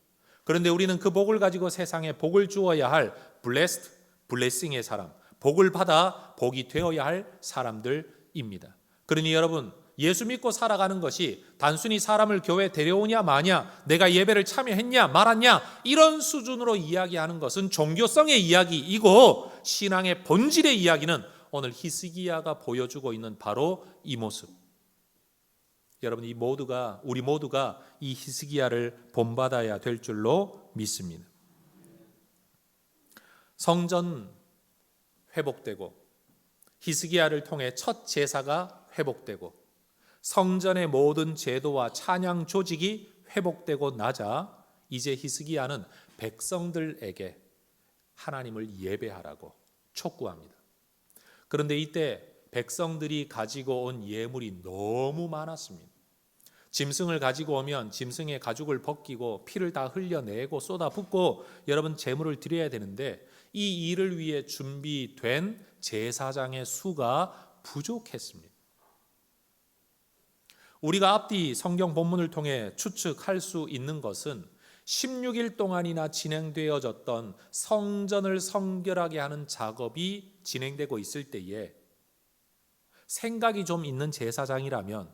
그런데 우리는 그 복을 가지고 세상에 복을 주어야 할 blessed, blessing의 사람, 복을 받아 복이 되어야 할 사람들입니다. 그러니 여러분, 예수 믿고 살아가는 것이 단순히 사람을 교회 데려오냐 마냐, 내가 예배를 참여했냐 말았냐 이런 수준으로 이야기하는 것은 종교성의 이야기이고, 신앙의 본질의 이야기는 오늘 히스기야가 보여주고 있는 바로 이 모습. 여러분, 우리 모두가 이 히스기야를 본받아야 될 줄로 믿습니다. 성전 회복되고, 히스기야를 통해 첫 제사가 회복되고, 성전의 모든 제도와 찬양 조직이 회복되고 나자 이제 히스기야는 백성들에게 하나님을 예배하라고 촉구합니다. 그런데 이때 백성들이 가지고 온 예물이 너무 많았습니다. 짐승을 가지고 오면 짐승의 가죽을 벗기고 피를 다 흘려내고 쏟아붓고 여러분 제물을 드려야 되는데, 이 일을 위해 준비된 제사장의 수가 부족했습니다. 우리가 앞뒤 성경 본문을 통해 추측할 수 있는 것은 16일 동안이나 진행되어졌던 성전을 성결하게 하는 작업이 진행되고 있을 때에 생각이 좀 있는 제사장이라면,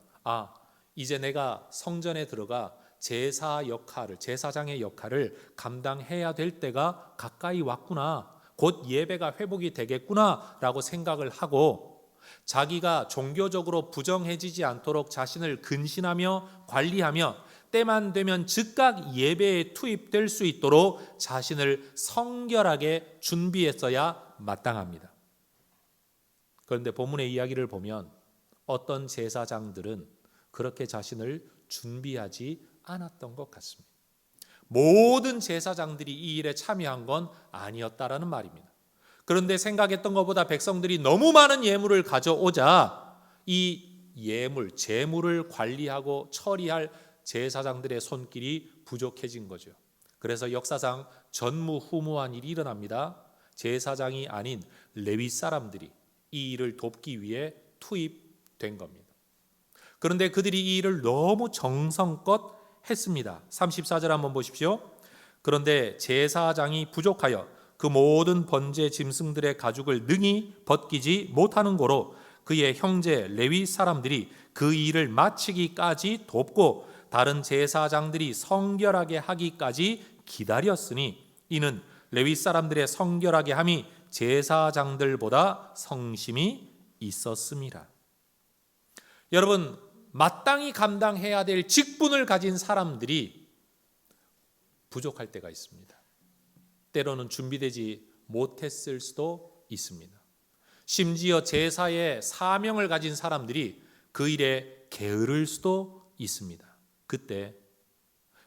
이제 내가 성전에 들어가 제사장의 역할을 감당해야 될 때가 가까이 왔구나, 곧 예배가 회복이 되겠구나 라고 생각을 하고, 자기가 종교적으로 부정해지지 않도록 자신을 근신하며 관리하며 때만 되면 즉각 예배에 투입될 수 있도록 자신을 성결하게 준비했어야 마땅합니다. 그런데 본문의 이야기를 보면 어떤 제사장들은 그렇게 자신을 준비하지 않았던 것 같습니다. 모든 제사장들이 이 일에 참여한 건 아니었다라는 말입니다. 그런데 생각했던 것보다 백성들이 너무 많은 예물을 가져오자 이 재물을 관리하고 처리할 제사장들의 손길이 부족해진 거죠. 그래서 역사상 전무후무한 일이 일어납니다. 제사장이 아닌 레위 사람들이 이 일을 돕기 위해 투입된 겁니다. 그런데 그들이 이 일을 너무 정성껏 했습니다. 34절 한번 보십시오. 그런데 제사장이 부족하여 그 모든 번제 짐승들의 가죽을 능히 벗기지 못하는 고로 그의 형제 레위 사람들이 그 일을 마치기까지 돕고 다른 제사장들이 성결하게 하기까지 기다렸으니 이는 레위 사람들의 성결하게 함이 제사장들보다 성심이 있었습니다. 여러분, 마땅히 감당해야 될 직분을 가진 사람들이 부족할 때가 있습니다. 때로는 준비되지 못했을 수도 있습니다. 심지어 제사의 사명을 가진 사람들이 그 일에 게으를 수도 있습니다. 그때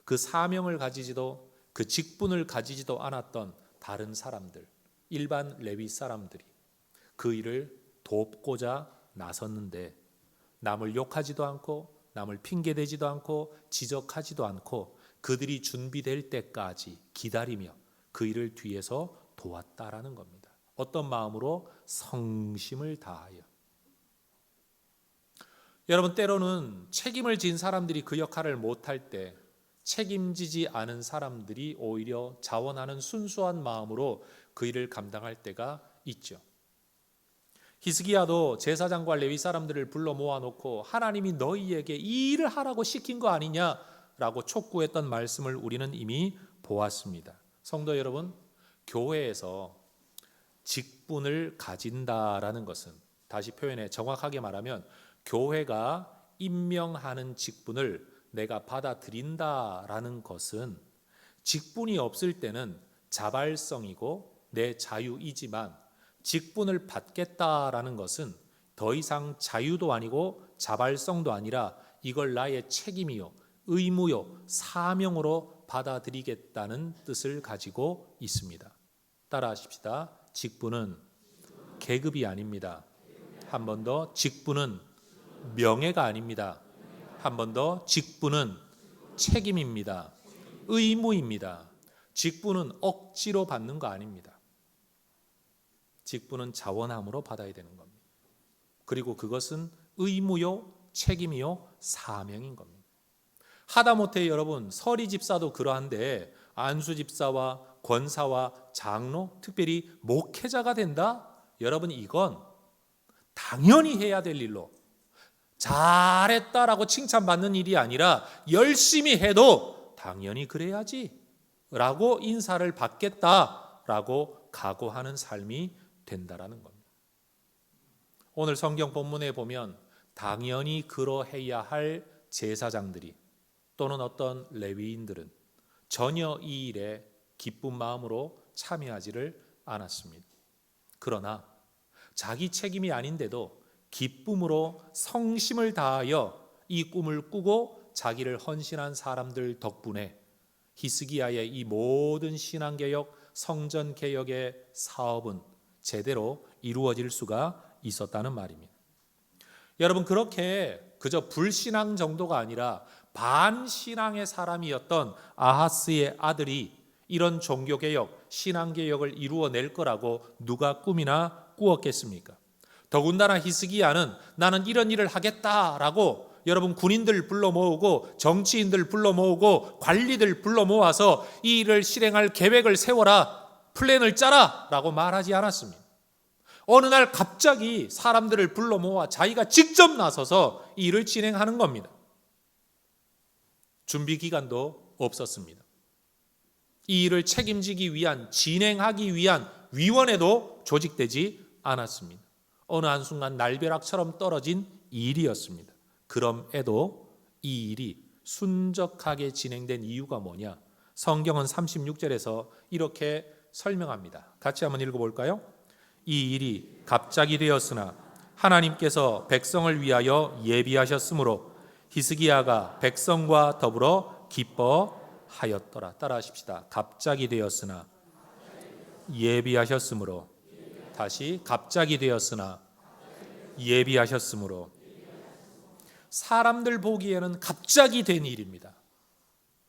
그 사명을 가지지도 그 직분을 가지지도 않았던 다른 사람들, 일반 레위 사람들이 그 일을 돕고자 나섰는데 남을 욕하지도 않고 남을 핑계대지도 않고 지적하지도 않고 그들이 준비될 때까지 기다리며 그 일을 뒤에서 도왔다라는 겁니다. 어떤 마음으로? 성심을 다하여. 여러분, 때로는 책임을 진 사람들이 그 역할을 못할 때 책임지지 않은 사람들이 오히려 자원하는 순수한 마음으로 그 일을 감당할 때가 있죠. 히스기야도 제사장과 레위 사람들을 불러 모아놓고 하나님이 너희에게 이 일을 하라고 시킨 거 아니냐라고 촉구했던 말씀을 우리는 이미 보았습니다. 성도 여러분, 교회에서 직분을 가진다라는 것은, 다시 표현해 정확하게 말하면 교회가 임명하는 직분을 내가 받아들인다라는 것은 직분이 없을 때는 자발성이고 내 자유이지만 직분을 받겠다라는 것은 더 이상 자유도 아니고 자발성도 아니라 이걸 나의 책임이요, 의무요, 사명으로 받아들이겠다는 뜻을 가지고 있습니다. 따라하십시다. 직분은 계급이 아닙니다. 한 번 더, 직분은 명예가 아닙니다. 한 번 더, 직분은 책임입니다. 의무입니다. 직분은 억지로 받는 거 아닙니다. 직분은 자원함으로 받아야 되는 겁니다. 그리고 그것은 의무요, 책임이요, 사명인 겁니다. 하다못해 여러분 서리 집사도 그러한데 안수 집사와 권사와 장로, 특별히 목회자가 된다? 여러분 이건 당연히 해야 될 일로, 잘했다라고 칭찬받는 일이 아니라 열심히 해도 당연히 그래야지 라고 인사를 받겠다라고 각오하는 삶이 된다라는 겁니다. 오늘 성경 본문에 보면 당연히 그러해야 할 제사장들이 또는 어떤 레위인들은 전혀 이 일에 기쁜 마음으로 참여하지를 않았습니다. 그러나 자기 책임이 아닌데도 기쁨으로 성심을 다하여 이 꿈을 꾸고 자기를 헌신한 사람들 덕분에 히스기야의 이 모든 신앙개혁, 성전개혁의 사업은 제대로 이루어질 수가 있었다는 말입니다. 여러분 그렇게 그저 불신앙 정도가 아니라 반신앙의 사람이었던 아하스의 아들이 이런 종교개혁, 신앙개혁을 이루어낼 거라고 누가 꿈이나 꾸었겠습니까? 더군다나 히스기야는 나는 이런 일을 하겠다라고 여러분 군인들 불러 모으고 정치인들 불러 모으고 관리들 불러 모아서 이 일을 실행할 계획을 세워라, 플랜을 짜라 라고 말하지 않았습니다. 어느 날 갑자기 사람들을 불러 모아 자기가 직접 나서서 이 일을 진행하는 겁니다. 준비 기간도 없었습니다. 이 일을 책임지기 위한, 진행하기 위한 위원회도 조직되지 않았습니다. 어느 한순간 날벼락처럼 떨어진 일이었습니다. 그럼에도 이 일이 순적하게 진행된 이유가 뭐냐? 성경은 36절에서 이렇게 설명합니다. 같이 한번 읽어볼까요? 이 일이 갑자기 되었으나 하나님께서 백성을 위하여 예비하셨으므로 히스기야가 백성과 더불어 기뻐하였더라. 따라하십시다. 갑자기 되었으나 예비하셨으므로. 다시 갑자기 되었으나 예비하셨으므로. 사람들 보기에는 갑자기 된 일입니다.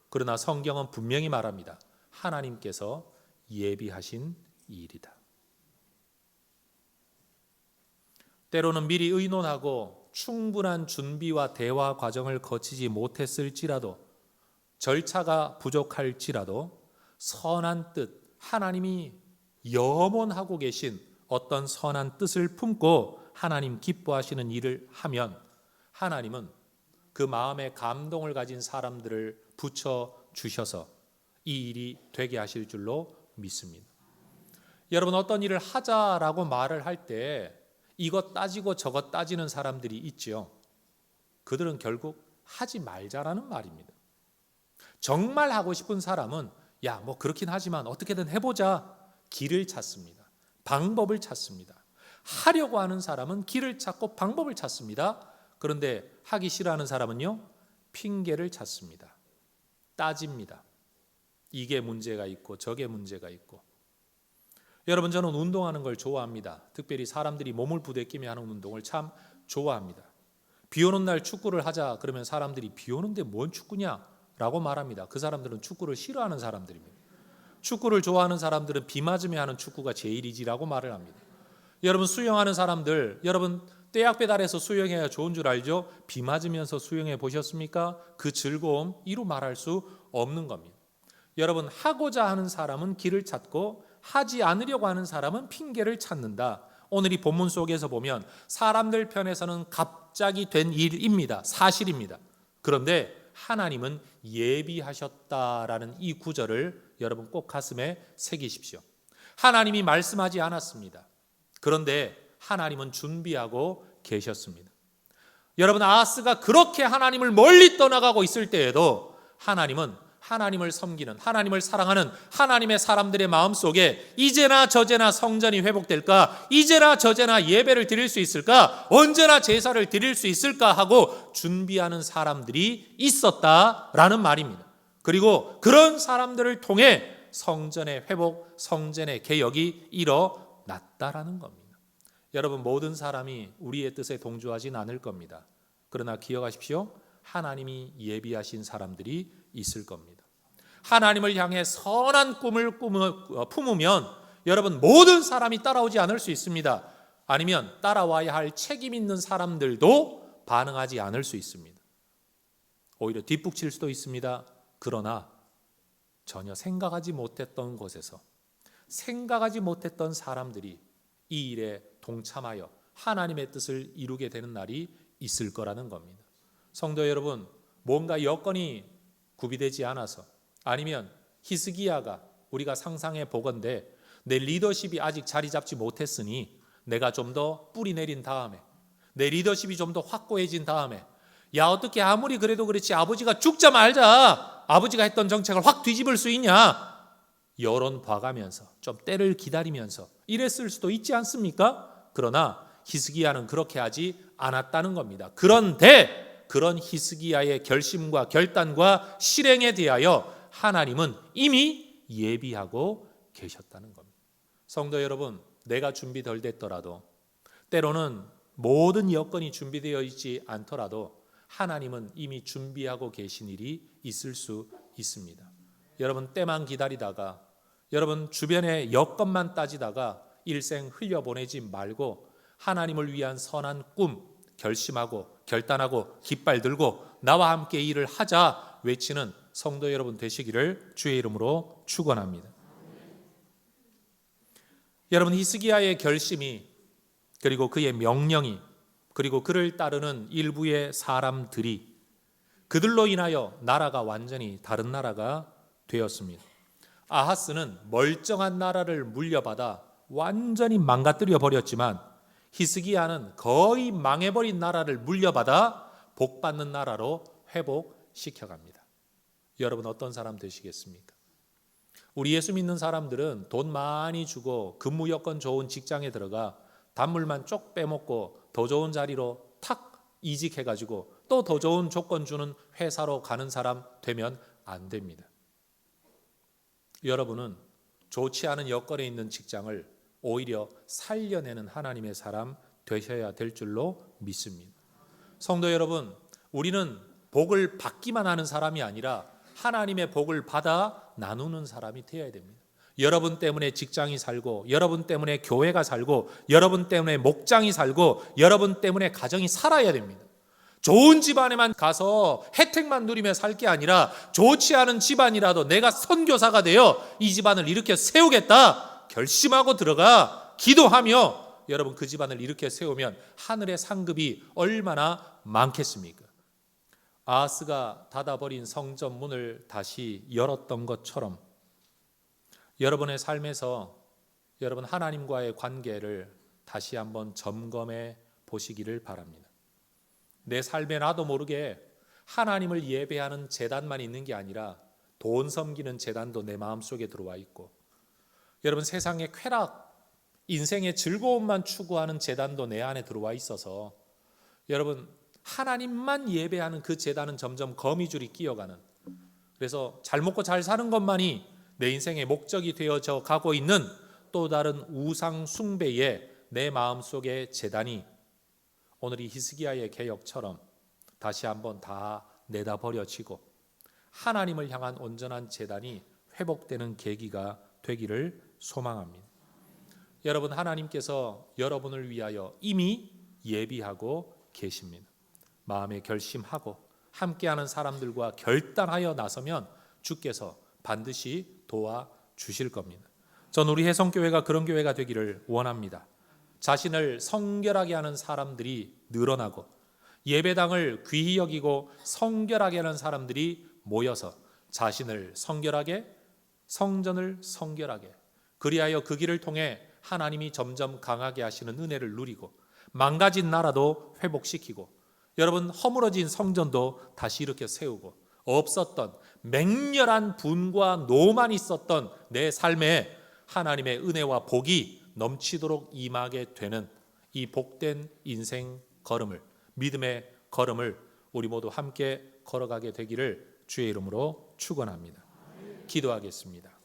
그러나 성경은 분명히 말합니다. 하나님께서 예비하신 일이다. 때로는 미리 의논하고 충분한 준비와 대화 과정을 거치지 못했을지라도, 절차가 부족할지라도 선한 뜻, 하나님이 염원하고 계신 어떤 선한 뜻을 품고 하나님 기뻐하시는 일을 하면 하나님은 그 마음에 감동을 가진 사람들을 붙여주셔서 이 일이 되게 하실 줄로 믿습니다. 여러분 어떤 일을 하자라고 말을 할 때 이것 따지고 저것 따지는 사람들이 있지요. 그들은 결국 하지 말자라는 말입니다. 정말 하고 싶은 사람은 야, 뭐 그렇긴 하지만 어떻게든 해보자. 길을 찾습니다. 방법을 찾습니다. 하려고 하는 사람은 길을 찾고 방법을 찾습니다. 그런데 하기 싫어하는 사람은요, 핑계를 찾습니다. 따집니다. 이게 문제가 있고 저게 문제가 있고. 여러분 저는 운동하는 걸 좋아합니다. 특별히 사람들이 몸을 부대끼며 하는 운동을 참 좋아합니다. 비 오는 날 축구를 하자 그러면 사람들이 비 오는데 뭔 축구냐? 라고 말합니다. 그 사람들은 축구를 싫어하는 사람들입니다. 축구를 좋아하는 사람들은 비 맞으며 하는 축구가 제일이지라고 말을 합니다. 여러분 수영하는 사람들, 여러분 떼약배달해서 수영해야 좋은 줄 알죠? 비 맞으면서 수영해 보셨습니까? 그 즐거움 이루 말할 수 없는 겁니다. 여러분 하고자 하는 사람은 길을 찾고 하지 않으려고 하는 사람은 핑계를 찾는다. 오늘 이 본문 속에서 보면 사람들 편에서는 갑자기 된 일입니다. 사실입니다. 그런데 하나님은 예비하셨다라는 이 구절을 여러분 꼭 가슴에 새기십시오. 하나님이 말씀하지 않았습니다. 그런데 하나님은 준비하고 계셨습니다. 여러분 아하스가 그렇게 하나님을 멀리 떠나가고 있을 때에도 하나님은 하나님을 섬기는, 하나님을 사랑하는 하나님의 사람들의 마음속에 이제나 저제나 성전이 회복될까? 이제나 저제나 예배를 드릴 수 있을까? 언제나 제사를 드릴 수 있을까? 하고 준비하는 사람들이 있었다라는 말입니다. 그리고 그런 사람들을 통해 성전의 회복, 성전의 개혁이 일어났다라는 겁니다. 여러분, 모든 사람이 우리의 뜻에 동조하진 않을 겁니다. 그러나 기억하십시오. 하나님이 예비하신 사람들이 있을 겁니다. 하나님을 향해 선한 꿈을 품으면 여러분, 모든 사람이 따라오지 않을 수 있습니다. 아니면 따라와야 할 책임 있는 사람들도 반응하지 않을 수 있습니다. 오히려 뒷북칠 수도 있습니다. 그러나 전혀 생각하지 못했던 곳에서 생각하지 못했던 사람들이 이 일에 동참하여 하나님의 뜻을 이루게 되는 날이 있을 거라는 겁니다. 성도 여러분, 뭔가 여건이 구비되지 않아서 아니면 히스기야가 우리가 상상해 보건대 내 리더십이 아직 자리 잡지 못했으니 내가 좀 더 뿌리 내린 다음에 내 리더십이 좀 더 확고해진 다음에 야, 어떻게 아무리 그래도 그렇지 아버지가 죽자 말자 아버지가 했던 정책을 확 뒤집을 수 있냐, 여론 봐가면서 좀 때를 기다리면서 이랬을 수도 있지 않습니까? 그러나 히스기야는 그렇게 하지 않았다는 겁니다. 그런데 그런 히스기야의 결심과 결단과 실행에 대하여 하나님은 이미 예비하고 계셨다는 겁니다. 성도 여러분, 내가 준비 덜 됐더라도 때로는 모든 여건이 준비되어 있지 않더라도 하나님은 이미 준비하고 계신 일이 있을 수 있습니다. 여러분, 때만 기다리다가 여러분 주변의 여건만 따지다가 일생 흘려보내지 말고 하나님을 위한 선한 꿈 결심하고 결단하고 깃발 들고 나와 함께 일을 하자 외치는 성도 여러분 되시기를 주의 이름으로 축원합니다. 여러분, 히스기야의 결심이 그리고 그의 명령이 그리고 그를 따르는 일부의 사람들이 그들로 인하여 나라가 완전히 다른 나라가 되었습니다. 아하스는 멀쩡한 나라를 물려받아 완전히 망가뜨려 버렸지만 히스기야는 거의 망해버린 나라를 물려받아 복받는 나라로 회복시켜갑니다. 여러분, 어떤 사람 되시겠습니까? 우리 예수 믿는 사람들은 돈 많이 주고 근무 여건 좋은 직장에 들어가 단물만 쪽 빼먹고 더 좋은 자리로 탁 이직해가지고 또 더 좋은 조건 주는 회사로 가는 사람 되면 안 됩니다. 여러분은 좋지 않은 여건에 있는 직장을 오히려 살려내는 하나님의 사람 되셔야 될 줄로 믿습니다. 성도 여러분, 우리는 복을 받기만 하는 사람이 아니라 하나님의 복을 받아 나누는 사람이 되어야 됩니다. 여러분 때문에 직장이 살고 여러분 때문에 교회가 살고 여러분 때문에 목장이 살고 여러분 때문에 가정이 살아야 됩니다. 좋은 집안에만 가서 혜택만 누리며 살 게 아니라 좋지 않은 집안이라도 내가 선교사가 되어 이 집안을 일으켜 세우겠다 결심하고 들어가 기도하며 여러분 그 집안을 일으켜 세우면 하늘의 상급이 얼마나 많겠습니까? 아하스가 닫아버린 성전 문을 다시 열었던 것처럼 여러분의 삶에서 여러분 하나님과의 관계를 다시 한번 점검해 보시기를 바랍니다. 내 삶에 나도 모르게 하나님을 예배하는 제단만 있는 게 아니라 돈 섬기는 제단도 내 마음속에 들어와 있고 여러분 세상의 쾌락, 인생의 즐거움만 추구하는 제단도 내 안에 들어와 있어서 여러분 하나님만 예배하는 그 제단은 점점 거미줄이 끼어가는, 그래서 잘 먹고 잘 사는 것만이 내 인생의 목적이 되어져 가고 있는 또 다른 우상 숭배의 내 마음속의 제단이 오늘 이 히스기야의 개혁처럼 다시 한번 다 내다버려지고 하나님을 향한 온전한 제단이 회복되는 계기가 되기를 소망합니다. 여러분, 하나님께서 여러분을 위하여 이미 예비하고 계십니다. 마음에 결심하고 함께하는 사람들과 결단하여 나서면 주께서 반드시 도와주실 겁니다. 전 우리 혜성교회가 그런 교회가 되기를 원합니다. 자신을 성결하게 하는 사람들이 늘어나고 예배당을 귀히 여기고 성결하게 하는 사람들이 모여서 자신을 성결하게, 성전을 성결하게, 그리하여 그 길을 통해 하나님이 점점 강하게 하시는 은혜를 누리고 망가진 나라도 회복시키고 여러분 허물어진 성전도 다시 일으켜 세우고 없었던 맹렬한 분과 노만 있었던 내 삶에 하나님의 은혜와 복이 넘치도록 임하게 되는 이 복된 인생 걸음을, 믿음의 걸음을 우리 모두 함께 걸어가게 되기를 주의 이름으로 축원합니다. 기도하겠습니다.